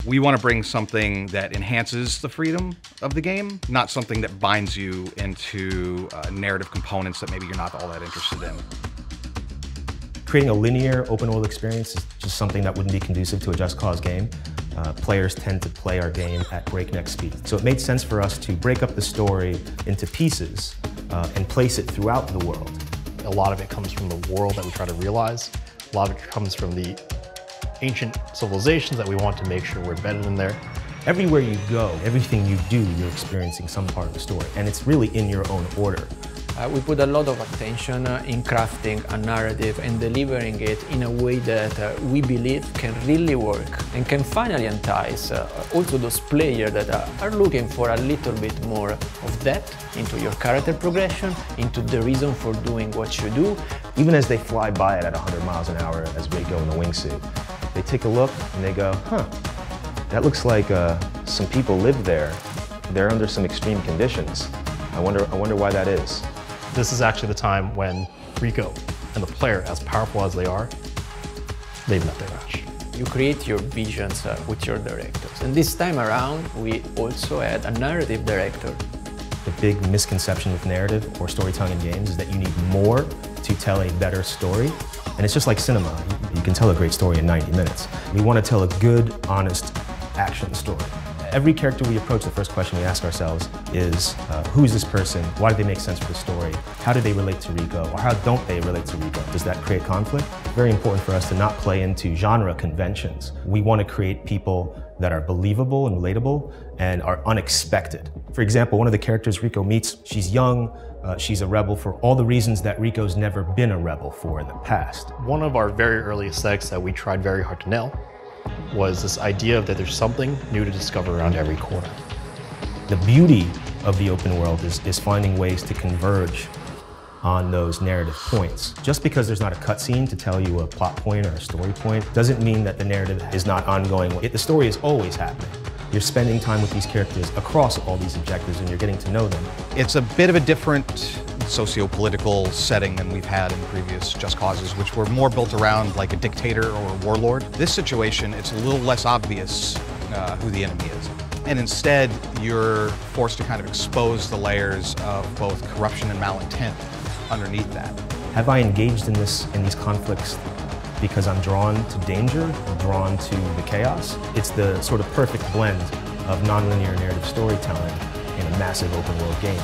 We want to bring something that enhances the freedom of the game, not something that binds you into narrative components that maybe you're not all that interested in. Creating a linear open world experience is just something that wouldn't be conducive to a Just Cause game. Players tend to play our game at breakneck speed. So it made sense for us to break up the story into pieces and place it throughout the world. A lot of it comes from the world that we try to realize. A lot of it comes from the ancient civilizations that we want to make sure we're embedded in there. Everywhere you go, everything you do, you're experiencing some part of the story, and it's really in your own order. We put a lot of attention in crafting a narrative and delivering it in a way that we believe can really work and can finally entice also those players that are looking for a little bit more of depth into your character progression, into the reason for doing what you do. Even as they fly by it at 100 miles an hour as Rico in the wingsuit, they take a look and they go, huh, that looks like some people live there. They're under some extreme conditions. I wonder why that is. This is actually the time when Rico and the player, as powerful as they are, they've met their match. You create your visions with your directors. And this time around, we also had a narrative director. The big misconception with narrative or storytelling in games is that you need more to tell a better story. And it's just like cinema. You can tell a great story in 90 minutes. We want to tell a good, honest action story. Every character we approach, the first question we ask ourselves is, who is this person? Why do they make sense for the story? How do they relate to Rico? Or how don't they relate to Rico? Does that create conflict? Very important for us to not play into genre conventions. We want to create people that are believable and relatable and are unexpected. For example, one of the characters Rico meets, she's young, she's a rebel for all the reasons that Rico's never been a rebel for in the past. One of our very early aesthetics that we tried very hard to nail was this idea that there's something new to discover around every corner. The beauty of the open world is finding ways to converge on those narrative points. Just because there's not a cutscene to tell you a plot point or a story point doesn't mean that the narrative is not ongoing. The story is always happening. You're spending time with these characters across all these objectives and you're getting to know them. It's a bit of a different socio-political setting than we've had in previous Just Causes, which were more built around like a dictator or a warlord. This situation, it's a little less obvious who the enemy is. And instead, you're forced to kind of expose the layers of both corruption and malintent underneath that. Have I engaged in these conflicts because I'm drawn to danger, drawn to the chaos? It's the sort of perfect blend of nonlinear narrative storytelling in a massive open world game.